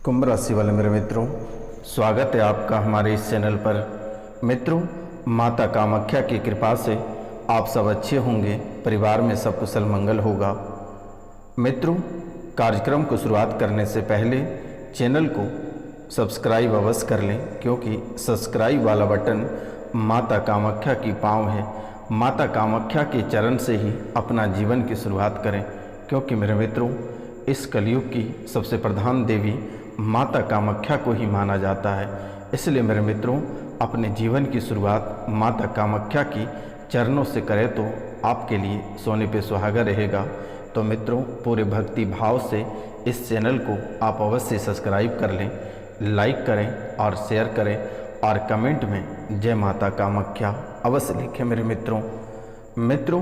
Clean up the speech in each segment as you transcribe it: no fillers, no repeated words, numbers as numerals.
कुंभ राशि वाले मेरे मित्रों, स्वागत है आपका हमारे इस चैनल पर। मित्रों, माता कामाख्या की कृपा से आप सब अच्छे होंगे, परिवार में सब कुशल मंगल होगा। मित्रों, कार्यक्रम को शुरुआत करने से पहले चैनल को सब्सक्राइब अवश्य कर लें, क्योंकि सब्सक्राइब वाला बटन माता कामाख्या की पाँव है। माता कामाख्या के चरण से ही अपना जीवन की शुरुआत करें, क्योंकि मेरे मित्रों, इस कलयुग की सबसे प्रधान देवी माता कामाख्या को ही माना जाता है। इसलिए मेरे मित्रों, अपने जीवन की शुरुआत माता कामाख्या की चरणों से करें तो आपके लिए सोने पे सुहागा रहेगा। तो मित्रों, पूरे भक्ति भाव से इस चैनल को आप अवश्य सब्सक्राइब कर लें, लाइक करें और शेयर करें, और कमेंट में जय माता कामाख्या अवश्य लिखें। मेरे मित्रों,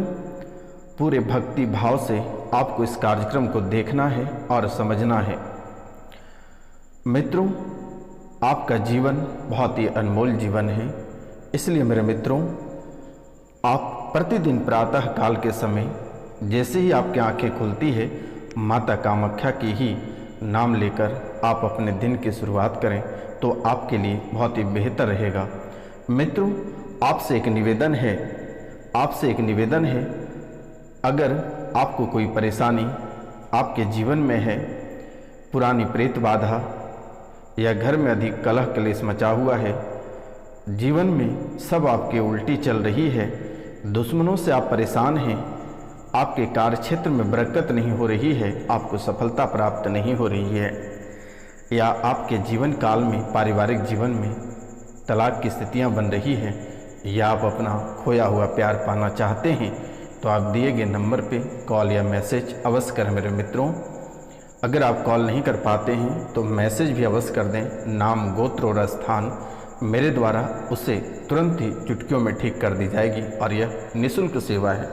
पूरे भक्ति भाव से आपको इस कार्यक्रम को देखना है और समझना है। मित्रों, आपका जीवन बहुत ही अनमोल जीवन है। इसलिए मेरे मित्रों, आप प्रतिदिन प्रातः काल के समय जैसे ही आपकी आंखें खुलती है, माता कामाख्या की ही नाम लेकर आप अपने दिन की शुरुआत करें तो आपके लिए बहुत ही बेहतर रहेगा। मित्रों, आपसे एक निवेदन है, अगर आपको कोई परेशानी आपके जीवन में है, पुरानी प्रेत बाधा या घर में अधिक कलह क्लेश मचा हुआ है, जीवन में सब आपके उल्टी चल रही है, दुश्मनों से आप परेशान हैं, आपके कार्य क्षेत्र में बरकत नहीं हो रही है, आपको सफलता प्राप्त नहीं हो रही है, या आपके जीवन काल में पारिवारिक जीवन में तलाक की स्थितियां बन रही हैं, या आप अपना खोया हुआ प्यार पाना चाहते हैं, तो आप दिए गए नंबर पे कॉल या मैसेज अवश्य करें। मेरे मित्रों, अगर आप कॉल नहीं कर पाते हैं तो मैसेज भी अवश्य कर दें, नाम, गोत्र और स्थान, मेरे द्वारा उसे तुरंत ही चुटकियों में ठीक कर दी जाएगी। और यह निःशुल्क सेवा है।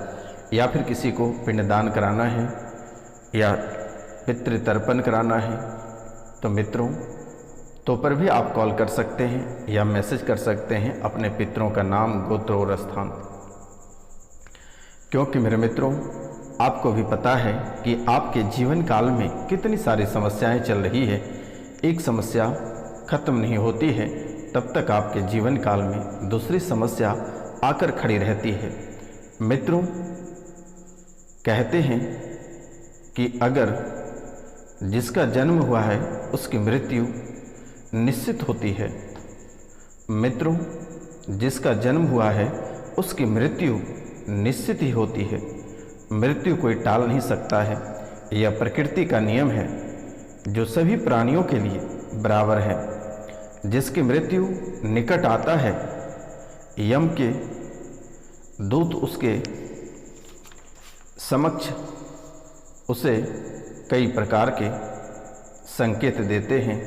या फिर किसी को पिंडदान कराना है या पितृतर्पण कराना है तो मित्रों, तो पर भी आप कॉल कर सकते हैं या मैसेज कर सकते हैं अपने पितरों का नाम, गोत्र और स्थान। क्योंकि मेरे मित्रों, आपको भी पता है कि आपके जीवन काल में कितनी सारी समस्याएं चल रही है। एक समस्या खत्म नहीं होती है तब तक आपके जीवन काल में दूसरी समस्या आकर खड़ी रहती है। मित्रों, कहते हैं कि अगर जिसका जन्म हुआ है उसकी मृत्यु निश्चित होती है। मित्रों, जिसका जन्म हुआ है उसकी मृत्यु निश्चित ही होती है। मृत्यु कोई टाल नहीं सकता है। यह प्रकृति का नियम है जो सभी प्राणियों के लिए बराबर है। जिसकी मृत्यु निकट आता है, यम के दूत उसके समक्ष उसे कई प्रकार के संकेत देते हैं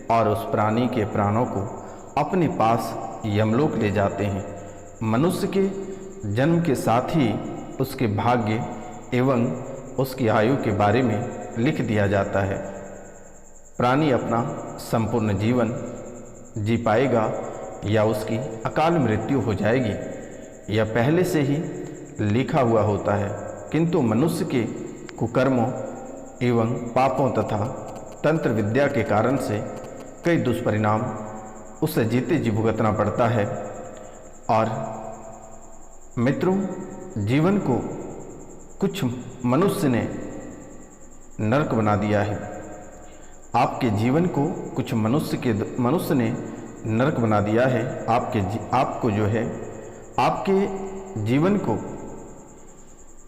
और उस प्राणी के प्राणों को अपने पास यमलोक ले जाते हैं। मनुष्य के जन्म के साथ ही उसके भाग्य एवं उसकी आयु के बारे में लिख दिया जाता है। प्राणी अपना संपूर्ण जीवन जी पाएगा या उसकी अकाल मृत्यु हो जाएगी, यह पहले से ही लिखा हुआ होता है। किंतु मनुष्य के कुकर्मों एवं पापों तथा तंत्र विद्या के कारण से कई दुष्परिणाम उसे जीते जी भुगतना पड़ता है। और मित्रों, जीवन को कुछ मनुष्य ने नरक बना दिया है। आपके जीवन को कुछ मनुष्य ने नरक बना दिया है। आपको जो है आपके जीवन को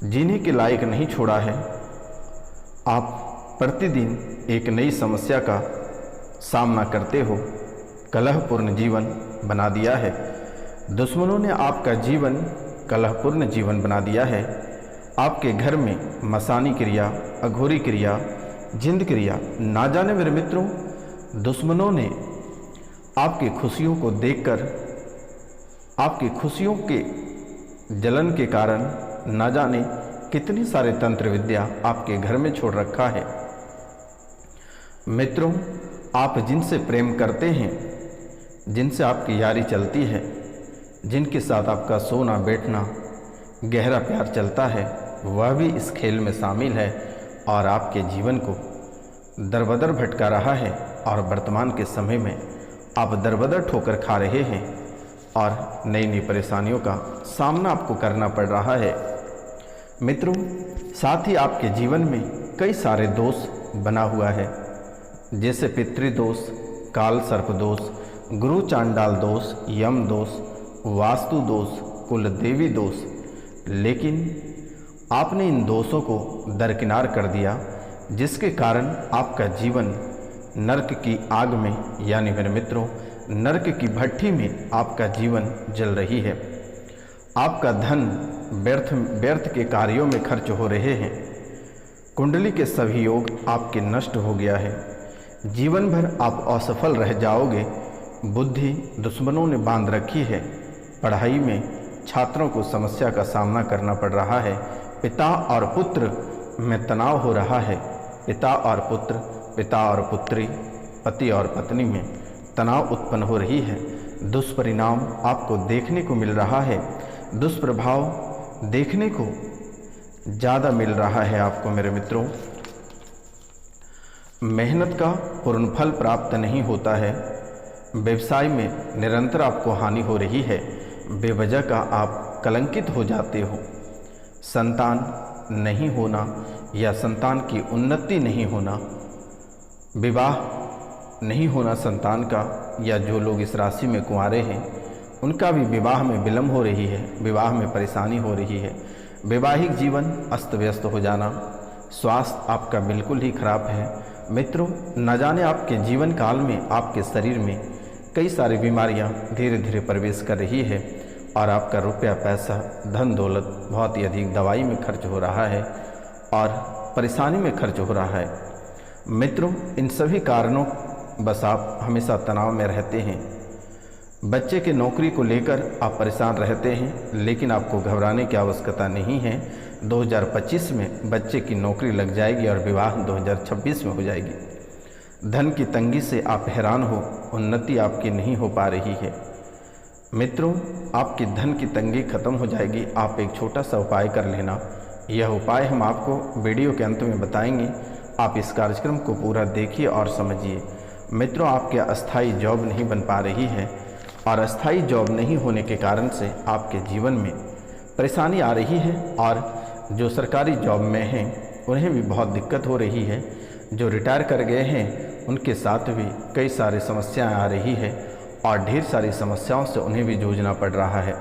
जीने के लायक नहीं छोड़ा है। आप प्रतिदिन एक नई समस्या का सामना करते हो, कलहपूर्ण जीवन बना दिया है। दुश्मनों ने आपका जीवन कलहपूर्ण जीवन बना दिया है। आपके घर में मसानी क्रिया, अघोरी क्रिया, जिंद क्रिया, ना जाने मेरे मित्रों, दुश्मनों ने आपकी खुशियों को देखकर, आपकी खुशियों के जलन के कारण ना जाने कितनी सारे तंत्र विद्या आपके घर में छोड़ रखा है। मित्रों, आप जिनसे प्रेम करते हैं, जिनसे आपकी यारी चलती है, जिनके साथ आपका सोना बैठना गहरा प्यार चलता है, वह भी इस खेल में शामिल है और आपके जीवन को दरबदर भटका रहा है। और वर्तमान के समय में आप दरबदर ठोकर खा रहे हैं और नई नई परेशानियों का सामना आपको करना पड़ रहा है। मित्रों, साथ ही आपके जीवन में कई सारे दोष बना हुआ है, जैसे पितृदोष, काल सर्प दोष, गुरु चांडाल दोष, यम दोष, वास्तु दोष, कुल देवी दोष। लेकिन आपने इन दोषों को दरकिनार कर दिया, जिसके कारण आपका जीवन नरक की आग में, यानी मेरे मित्रों नरक की भट्ठी में आपका जीवन जल रही है। आपका धन व्यर्थ के कार्यों में खर्च हो रहे हैं। कुंडली के सभी योग आपके नष्ट हो गया है। जीवन भर आप असफल रह जाओगे। बुद्धि दुश्मनों ने बांध रखी है। पढ़ाई में छात्रों को समस्या का सामना करना पड़ रहा है। पिता और पुत्र में तनाव हो रहा है। पिता और पुत्र, पिता और पुत्री, पति और पत्नी में तनाव उत्पन्न हो रही है। दुष्परिणाम आपको देखने को मिल रहा है। दुष्प्रभाव देखने को ज़्यादा मिल रहा है आपको मेरे मित्रों। मेहनत का पूर्ण फल प्राप्त नहीं होता है। व्यवसाय में निरंतर आपको हानि हो रही है। बेवजह का आप कलंकित हो जाते हो। संतान नहीं होना या संतान की उन्नति नहीं होना, विवाह नहीं होना संतान का, या जो लोग इस राशि में कुंवारे हैं उनका भी विवाह में विलम्ब हो रही है, विवाह में परेशानी हो रही है। वैवाहिक जीवन अस्त व्यस्त हो जाना, स्वास्थ्य आपका बिल्कुल ही खराब है। मित्रों, न जाने आपके जीवन काल में आपके शरीर में कई सारी बीमारियां धीरे धीरे प्रवेश कर रही है और आपका रुपया पैसा धन दौलत बहुत ही अधिक दवाई में खर्च हो रहा है और परेशानी में खर्च हो रहा है। मित्रों, इन सभी कारणों बस आप हमेशा तनाव में रहते हैं। बच्चे की नौकरी को लेकर आप परेशान रहते हैं, लेकिन आपको घबराने की आवश्यकता नहीं है। 2025 में बच्चे की नौकरी लग जाएगी और विवाह 2026 में हो जाएगी। धन की तंगी से आप हैरान हो, उन्नति आपकी नहीं हो पा रही है। मित्रों, आपकी धन की तंगी खत्म हो जाएगी। आप एक छोटा सा उपाय कर लेना। यह उपाय हम आपको वीडियो के अंत में बताएंगे। आप इस कार्यक्रम को पूरा देखिए और समझिए। मित्रों, आपके अस्थायी जॉब नहीं बन पा रही है और अस्थायी जॉब नहीं होने के कारण से आपके जीवन में परेशानी आ रही है और जो सरकारी जॉब में हैं उन्हें भी बहुत दिक्कत हो रही है। जो रिटायर कर गए हैं उनके साथ भी कई सारी समस्याएं आ रही है और ढेर सारी समस्याओं से उन्हें भी जूझना पड़ रहा है।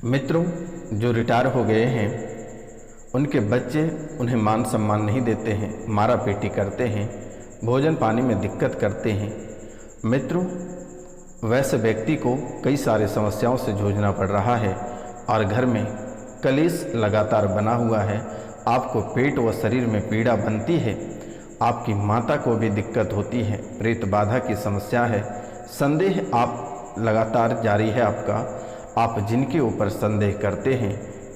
मित्रों, जो रिटायर हो गए हैं उनके बच्चे उन्हें मान सम्मान नहीं देते हैं, मारा पीटी करते हैं, भोजन पानी में दिक्कत करते हैं। मित्रों, वैसे व्यक्ति को कई सारी समस्याओं से जूझना पड़ रहा है और घर में कलेश लगातार बना हुआ है। आपको पेट व शरीर में पीड़ा बनती है। आपकी माता को भी दिक्कत होती है। प्रेत बाधा की समस्या है। संदेह आप लगातार जारी है आपका। आप जिनके ऊपर संदेह करते हैं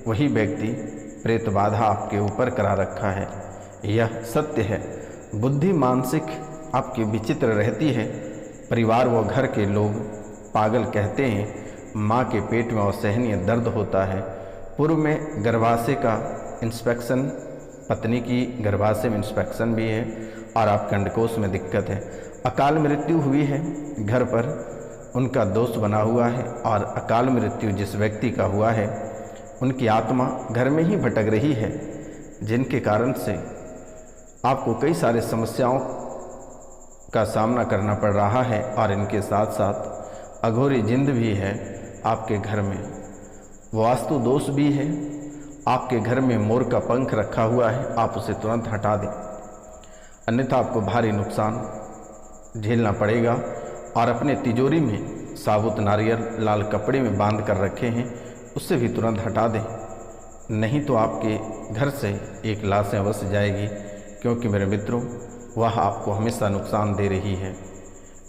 वही व्यक्ति प्रेत बाधा आपके ऊपर करा रखा है। यह सत्य है। बुद्धि मानसिक आपकी विचित्र रहती है। परिवार व घर के लोग पागल कहते हैं। माँ के पेट में असहनीय दर्द होता है। पूर्व में गर्भाशय का इंस्पेक्शन, पत्नी की गर्भाशय में इंस्पेक्शन भी है और आप कंडकोश में दिक्कत है। अकाल मृत्यु हुई है, घर पर उनका दोष बना हुआ है और अकाल मृत्यु जिस व्यक्ति का हुआ है उनकी आत्मा घर में ही भटक रही है, जिनके कारण से आपको कई सारी समस्याओं का सामना करना पड़ रहा है और इनके साथ साथ अघोरी जिंद भी है आपके घर में। वास्तु दोष भी है। आपके घर में मोर का पंख रखा हुआ है, आप उसे तुरंत हटा दें, अन्यथा आपको भारी नुकसान झेलना पड़ेगा। और अपने तिजोरी में साबुत नारियल लाल कपड़े में बांध कर रखे हैं, उससे भी तुरंत हटा दें, नहीं तो आपके घर से एक लाशें अवश्य जाएगी, क्योंकि मेरे मित्रों वह आपको हमेशा नुकसान दे रही है।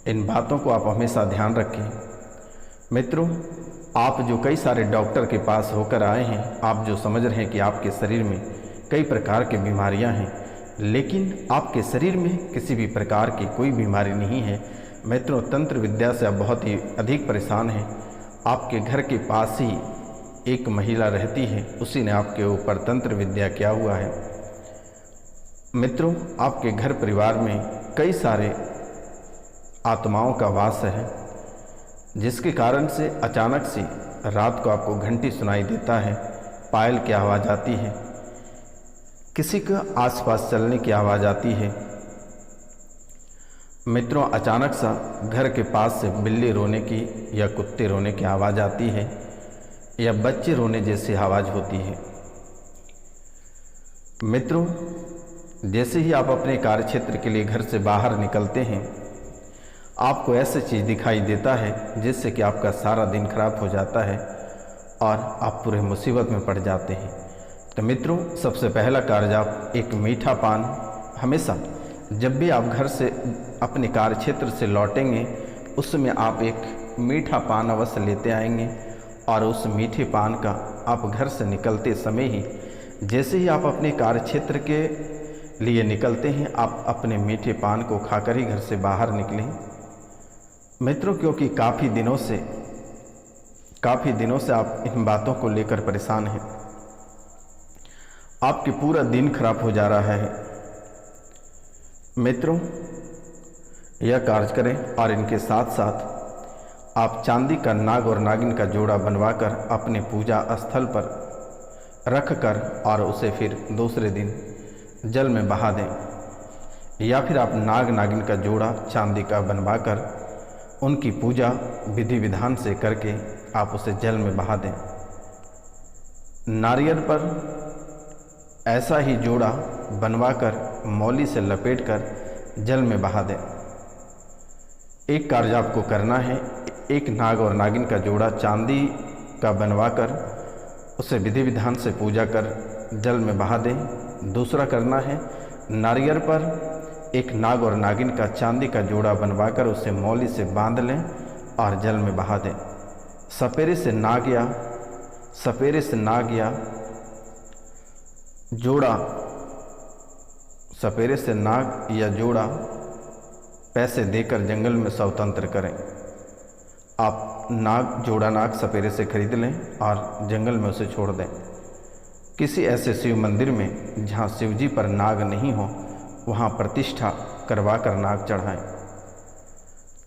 इन बातों को आप हमेशा ध्यान रखें। मित्रों, आप जो कई सारे डॉक्टर के पास होकर आए हैं, आप जो समझ रहे हैं कि आपके शरीर में कई प्रकार की बीमारियां हैं, लेकिन आपके शरीर में किसी भी प्रकार की कोई बीमारी नहीं है। मित्रों, तंत्र विद्या से आप बहुत ही अधिक परेशान हैं। आपके घर के पास ही एक महिला रहती है, उसी ने आपके ऊपर तंत्र विद्या किया हुआ है। मित्रों, आपके घर परिवार में कई सारे आत्माओं का वास है, जिसके कारण से अचानक से रात को आपको घंटी सुनाई देता है, पायल की आवाज़ आती है, किसी का आसपास चलने की आवाज़ आती है। मित्रों, अचानक सा घर के पास से बिल्ली रोने की या कुत्ते रोने की आवाज़ आती है या बच्चे रोने जैसी आवाज़ होती है। मित्रों, जैसे ही आप अपने कार्यक्षेत्र के लिए घर से बाहर निकलते हैं, आपको ऐसी चीज़ दिखाई देता है जिससे कि आपका सारा दिन खराब हो जाता है और आप पूरे मुसीबत में पड़ जाते हैं। तो मित्रों, सबसे पहला कार्य, आप एक मीठा पान हमेशा जब भी आप घर से अपने कार्यक्षेत्र से लौटेंगे, उस समय आप एक मीठा पान अवश्य लेते आएंगे और उस मीठे पान का आप घर से निकलते समय ही, जैसे ही आप अपने कार्यक्षेत्र के लिए निकलते हैं, आप अपने मीठे पान को खाकर ही घर से बाहर निकलें। मित्रों, क्योंकि काफ़ी दिनों से आप इन बातों को लेकर परेशान हैं, आपके पूरा दिन खराब हो जा रहा है। मित्रों, यह कार्य करें और इनके साथ साथ आप चांदी का नाग और नागिन का जोड़ा बनवाकर अपने पूजा स्थल पर रख कर और उसे फिर दूसरे दिन जल में बहा दें, या फिर आप नाग नागिन का जोड़ा चांदी का बनवाकर उनकी पूजा विधि विधान से करके आप उसे जल में बहा दें। नारियल पर ऐसा ही जोड़ा बनवाकर मौली से लपेटकर जल में बहा दें। एक कार्य आपको करना है, एक नाग और नागिन का जोड़ा चांदी का बनवाकर उसे विधि विधान से पूजा कर जल में बहा दें। दूसरा करना है, नारियल पर एक नाग और नागिन का चांदी का जोड़ा बनवाकर उसे मौली से बांध लें और जल में बहा दें। सपेरे से नाग या जोड़ा पैसे देकर जंगल में स्वतंत्र करें। आप जोड़ा नाग सपेरे से खरीद लें और जंगल में उसे छोड़ दें। किसी ऐसे शिव मंदिर में जहाँ शिव जी पर नाग नहीं हो, वहाँ प्रतिष्ठा करवाकर नाग चढ़ाएं।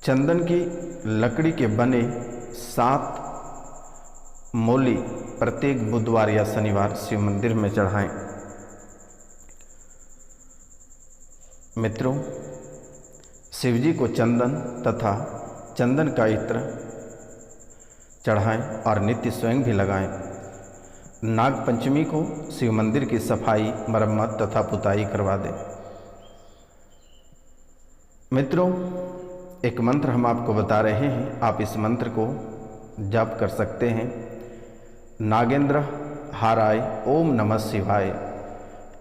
चंदन की लकड़ी के बने 7 मौली प्रत्येक बुधवार या शनिवार शिव मंदिर में चढ़ाएं। मित्रों, शिव जी को चंदन तथा चंदन का इत्र चढ़ाएं और नित्य स्वयं भी लगाएं। नाग पंचमी को शिव मंदिर की सफाई, मरम्मत तथा पुताई करवा दें। मित्रों, एक मंत्र हम आपको बता रहे हैं, आप इस मंत्र को जाप कर सकते हैं। नागेंद्र हाराय ओम नमः शिवाय।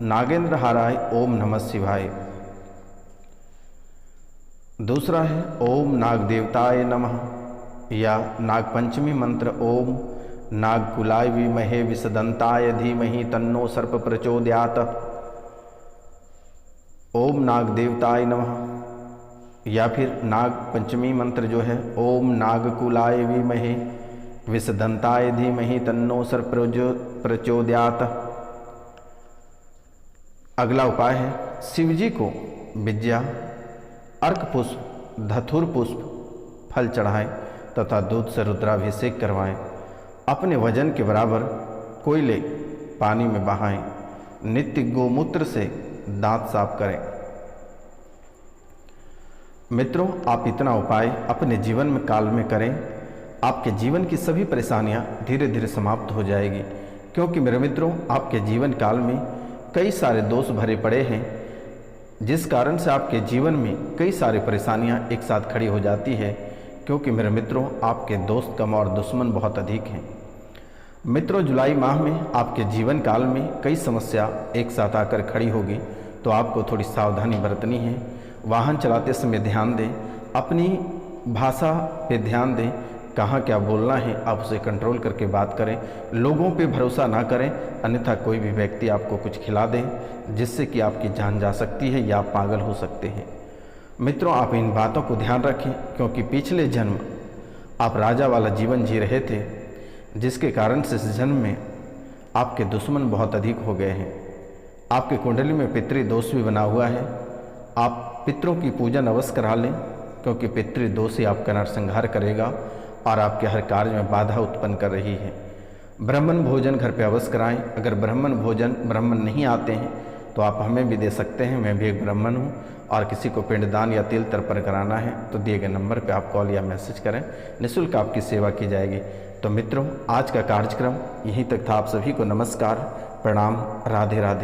नागेंद्र हाराय ओम नमः शिवाय। दूसरा है ओम नाग देवताय नमः या नागपंचमी मंत्र ओम नागकुलाय विमहे विसदंताय धीमहि तन्नो सर्प प्रचोदयात्। ओम नाग देवताय नमः, या फिर नाग पंचमी मंत्र जो है ओम नागकुलाय विमहे विसदंताय धीमहि तन्नो सर्प प्रचोदयात्। अगला उपाय है, शिवजी को विद्या, अर्क पुष्प, धतूर पुष्प, फल चढ़ाएं तथा दूध से रुद्राभिषेक करवाएं। अपने वजन के बराबर कोयले पानी में बहाएं। नित्य गोमूत्र से दांत साफ करें। मित्रों, आप इतना उपाय अपने जीवन में काल में करें, आपके जीवन की सभी परेशानियां धीरे धीरे समाप्त हो जाएगी। क्योंकि मेरे मित्रों, आपके जीवन काल में कई सारे दोष भरे पड़े हैं, जिस कारण से आपके जीवन में कई सारी परेशानियां एक साथ खड़ी हो जाती है। क्योंकि मेरे मित्रों, आपके दोस्त कम और दुश्मन बहुत अधिक हैं। मित्रों, जुलाई माह में आपके जीवन काल में कई समस्या एक साथ आकर खड़ी होगी, तो आपको थोड़ी सावधानी बरतनी है। वाहन चलाते समय ध्यान दें, अपनी भाषा पे ध्यान दें, कहाँ क्या बोलना है आप उसे कंट्रोल करके बात करें। लोगों पे भरोसा ना करें, अन्यथा कोई भी व्यक्ति आपको कुछ खिला दे जिससे कि आपकी जान जा सकती है या आप पागल हो सकते हैं। मित्रों, आप इन बातों को ध्यान रखें, क्योंकि पिछले जन्म आप राजा वाला जीवन जी रहे थे, जिसके कारण से इस जन्म में आपके दुश्मन बहुत अधिक हो गए हैं। आपके कुंडली में पितृ दोष भी बना हुआ है। आप पितरों की पूजन अवश्य करा लें, क्योंकि पितृदोष ही आपका नरसंहार करेगा और आपके हर कार्य में बाधा उत्पन्न कर रही है। ब्राह्मण भोजन घर पे अवश्य कराएं। अगर ब्राह्मण नहीं आते हैं तो आप हमें भी दे सकते हैं, मैं भी एक ब्राह्मण हूँ, और किसी को पिंडदान या तिल तर्पण कराना है तो दिए गए नंबर पे आप कॉल या मैसेज करें, निःशुल्क आपकी सेवा की जाएगी। तो मित्रों, आज का कार्यक्रम यहीं तक था। आप सभी को नमस्कार, प्रणाम, राधे राधे।